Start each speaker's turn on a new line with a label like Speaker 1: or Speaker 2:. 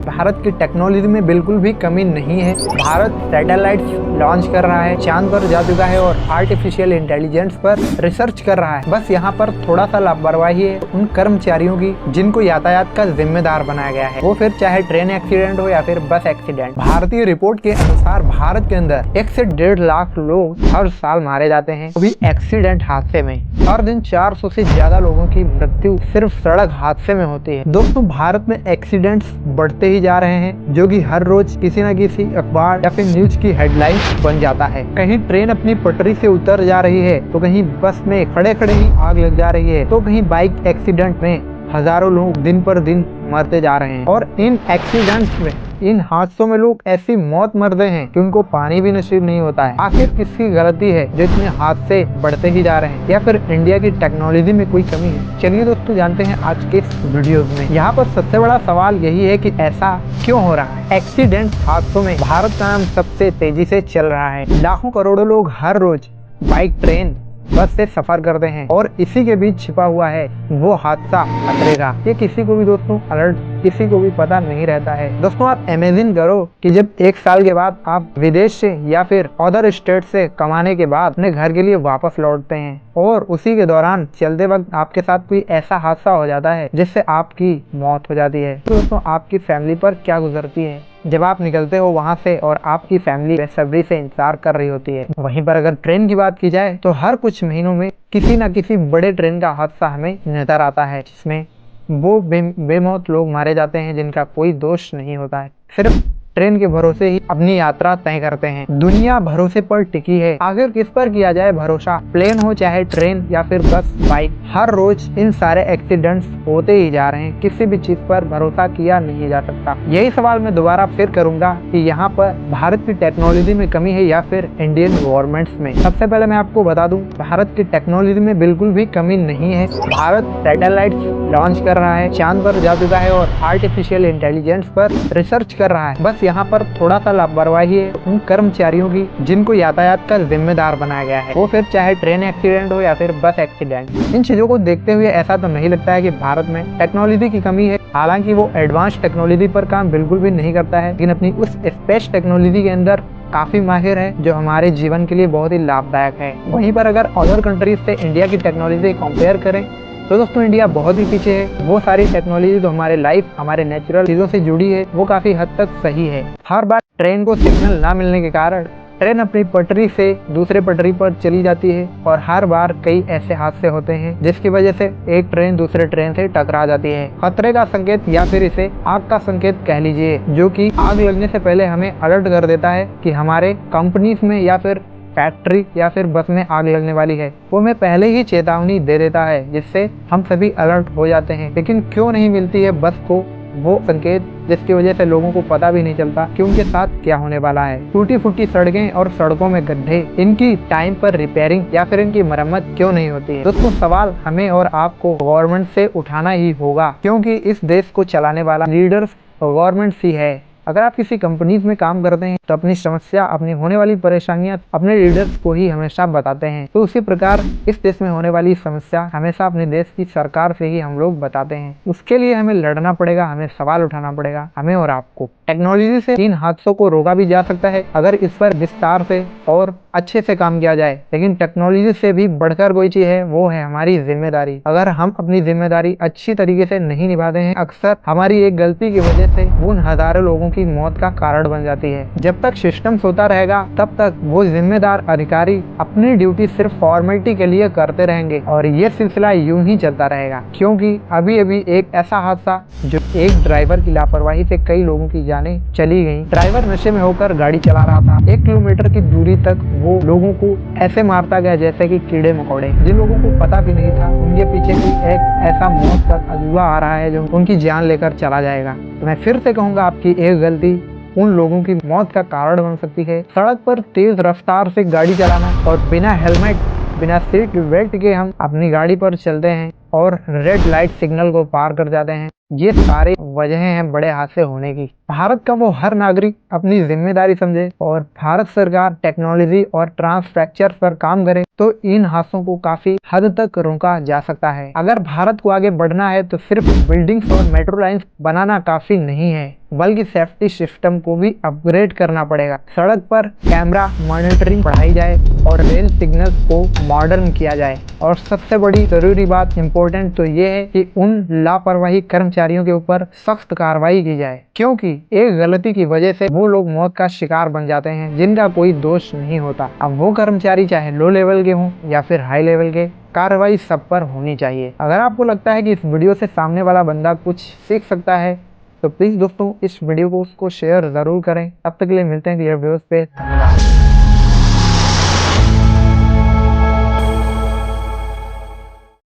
Speaker 1: भारत की टेक्नोलॉजी में बिल्कुल भी कमी नहीं है। भारत सैटेलाइट्स लॉन्च कर रहा है, चांद पर जा चुका है और आर्टिफिशियल इंटेलिजेंस पर रिसर्च कर रहा है। बस यहाँ पर थोड़ा सा लापरवाही है उन कर्मचारियों की जिनको यातायात का जिम्मेदार बनाया गया है, वो फिर चाहे ट्रेन एक्सीडेंट हो या फिर बस एक्सीडेंट। भारतीय रिपोर्ट के अनुसार भारत के अंदर 1 से 1.5 लाख लोग हर साल मारे जाते हैं, वो भी एक्सीडेंट हादसे में। हर दिन 400 से ज्यादा लोगों की मृत्यु सिर्फ सड़क हादसे में होती है। दोस्तों, भारत में एक्सीडेंट्स बढ़ते ही जा रहे हैं, जो कि हर रोज किसी न किसी अखबार या फिर न्यूज की हेडलाइन बन जाता है। कहीं ट्रेन अपनी पटरी से उतर जा रही है, तो कहीं बस में खड़े खड़े ही आग लग जा रही है, तो कहीं बाइक एक्सीडेंट में हजारों लोग दिन पर दिन मरते जा रहे हैं। और इन एक्सीडेंट्स में, इन हादसों में लोग ऐसी मौत मरते हैं कि उनको पानी भी नसीब नहीं होता है। आखिर किसकी गलती है जो इतने हादसे बढ़ते ही जा रहे हैं, या फिर इंडिया की टेक्नोलॉजी में कोई कमी है? चलिए दोस्तों, जानते हैं आज के इस वीडियो में। यहाँ पर सबसे बड़ा सवाल यही है कि ऐसा क्यों हो रहा है। एक्सीडेंट हादसों में भारत का नाम सबसे तेजी से चल रहा है। लाखों करोड़ों लोग हर रोज बाइक, ट्रेन, बस से सफर करते हैं और इसी के बीच छिपा हुआ है वो हादसा खतरे का। ये किसी को भी दोस्तों अलर्ट किसी को भी पता नहीं रहता है। दोस्तों, आप इमेजिन करो कि जब 1 साल के बाद आप विदेश से या फिर अदर स्टेट से कमाने के बाद अपने घर के लिए वापस लौटते हैं और उसी के दौरान चलते वक्त आपके साथ कोई ऐसा हादसा हो जाता है जिससे आपकी मौत हो जाती है। तो दोस्तों, आपकी फैमिली पर क्या गुजरती है जब आप निकलते हो वहां से और आपकी फैमिली बेसब्री से इंतजार कर रही होती है। वहीं पर अगर ट्रेन की बात की जाए तो हर कुछ महीनों में किसी न किसी बड़े ट्रेन का हादसा हमें नजर आता है, जिसमें वो बेमौत लोग मारे जाते हैं जिनका कोई दोष नहीं होता है। सिर्फ ट्रेन के भरोसे ही अपनी यात्रा तय करते हैं। दुनिया भरोसे पर टिकी है, आखिर किस पर किया जाए भरोसा? प्लेन हो चाहे ट्रेन या फिर बस, बाइक, हर रोज इन सारे एक्सीडेंट्स होते ही जा रहे हैं। किसी भी चीज पर भरोसा किया नहीं जा सकता। यही सवाल मैं दोबारा फिर करूंगा कि यहाँ पर भारत की टेक्नोलॉजी में कमी है या फिर इंडियन गवर्नमेंट्स में। सबसे पहले मैं आपको बता दूं, भारत की टेक्नोलॉजी में बिल्कुल भी कमी नहीं है। भारत सैटेलाइट लॉन्च कर रहा है, चांद पर जा चुका है और आर्टिफिशियल इंटेलिजेंस पर रिसर्च कर रहा है। बस यहाँ पर थोड़ा सा लापरवाही है उन कर्मचारियों की जिनको यातायात का जिम्मेदार बनाया गया है, वो फिर चाहे ट्रेन एक्सीडेंट हो या फिर बस एक्सीडेंट। इन चीजों को देखते हुए ऐसा तो नहीं लगता है कि भारत में टेक्नोलॉजी की कमी है। हालांकि वो एडवांस टेक्नोलॉजी पर काम बिल्कुल भी नहीं करता है, लेकिन अपनी उस स्पेस टेक्नोलॉजी के अंदर काफी माहिर है, जो हमारे जीवन के लिए बहुत ही लाभदायक है। वहीं पर अगर अदर कंट्रीज से इंडिया की टेक्नोलॉजी कंपेयर करें तो दोस्तों इंडिया बहुत ही पीछे है। वो सारी टेक्नोलॉजी जो हमारे लाइफ, हमारे नेचुरल चीजों से जुड़ी है, वो काफी हद तक सही है। हर बार ट्रेन को सिग्नल ना मिलने के कारण ट्रेन अपनी पटरी से दूसरे पटरी पर चली जाती है और हर बार कई ऐसे हादसे होते हैं जिसकी वजह से एक ट्रेन दूसरे ट्रेन से टकरा जाती है। खतरे का संकेत या फिर इसे आग का संकेत कह लीजिए, जो कि आग लगने से पहले हमें अलर्ट कर देता है कि हमारे कंपनीज में या फिर फैक्ट्री या फिर बस में आग लगने वाली है। वो हमें पहले ही चेतावनी दे देता है, जिससे हम सभी अलर्ट हो जाते हैं। लेकिन क्यों नहीं मिलती है बस को वो संकेत, जिसकी वजह से लोगों को पता भी नहीं चलता कि उनके साथ क्या होने वाला है। टूटी फूटी सड़कें और सड़कों में गड्ढे, इनकी टाइम पर रिपेयरिंग या फिर इनकी मरम्मत क्यों नहीं होती है? दोस्तों, सवाल हमें और आपको गवर्नमेंट से उठाना ही होगा, क्योंकि इस देश को चलाने वाला लीडर्स गवर्नमेंट ही है। अगर आप किसी कंपनीज में काम करते हैं तो अपनी समस्या, अपनी होने वाली परेशानियां अपने लीडर्स को ही हमेशा बताते हैं। तो उसी प्रकार इस देश में होने वाली समस्या हमेशा अपने देश की सरकार से ही हम लोग बताते हैं। उसके लिए हमें लड़ना पड़ेगा, हमें सवाल उठाना पड़ेगा, हमें और आपको। टेक्नोलॉजी से इन हादसों को रोका भी जा सकता है अगर इस पर विस्तार से और अच्छे से काम किया जाए, लेकिन टेक्नोलॉजी से भी बढ़कर कोई चीज है, वो है हमारी जिम्मेदारी। अगर हम अपनी जिम्मेदारी अच्छी तरीके से नहीं निभाते हैं, अक्सर हमारी एक गलती की वजह से उन हजारों लोगों की मौत का कारण बन जाती है। जब तक सिस्टम सोता रहेगा तब तक वो जिम्मेदार अधिकारी अपनी ड्यूटी सिर्फ फॉर्मेलिटी के लिए करते रहेंगे और ये सिलसिला यूं ही चलता रहेगा। क्योंकि अभी अभी एक ऐसा हादसा जो एक ड्राइवर की लापरवाही से कई लोगों की जानें चली गई। ड्राइवर नशे में होकर गाड़ी चला रहा था, 1 किलोमीटर की दूरी तक वो लोगों को ऐसे मारता गया जैसे कि कीड़े मकोड़े। जिन लोगों को पता भी नहीं था उनके पीछे भी एक ऐसा मौत का अजूबा आ रहा है जो उनकी जान लेकर चला जाएगा। तो मैं फिर से कहूंगा, आपकी एक गलती उन लोगों की मौत का कारण बन सकती है। सड़क पर तेज रफ्तार से गाड़ी चलाना और बिना हेलमेट, बिना सीट बेल्ट के हम अपनी गाड़ी पर चलते हैं और रेड लाइट सिग्नल को पार कर जाते हैं। ये सारे वजहें हैं बड़े हादसे होने की। भारत का वो हर नागरिक अपनी जिम्मेदारी समझे और भारत सरकार टेक्नोलॉजी और ट्रांसफ्रेक्चर पर काम करे तो इन हादसों को काफी हद तक रोका जा सकता है। अगर भारत को आगे बढ़ना है तो सिर्फ बिल्डिंग्स और मेट्रो लाइंस बनाना काफी नहीं है, बल्कि सेफ्टी सिस्टम को भी अपग्रेड करना पड़ेगा। सड़क पर कैमरा मॉनिटरिंग बढ़ाई जाए और रेल सिग्नल्स को मॉडर्न किया जाए। और सबसे बड़ी जरूरी बात इम्पोर्टेंट तो ये है कि उन लापरवाही कर्मचारियों के ऊपर सख्त कार्रवाई की जाए, क्योंकि एक गलती की वजह से वो लोग मौत का शिकार बन जाते हैं जिनका कोई दोष नहीं होता। अब वो कर्मचारी चाहे लो लेवल के हों या फिर हाई लेवल के, कार्रवाई सब पर होनी चाहिए। अगर आपको लगता है कि इस वीडियो से सामने वाला बंदा कुछ सीख सकता है तो प्लीज दोस्तों इस वीडियो को उसको शेयर जरूर करें। तब तक के लिए मिलते हैं अगले वीडियोस पे। धन्यवाद।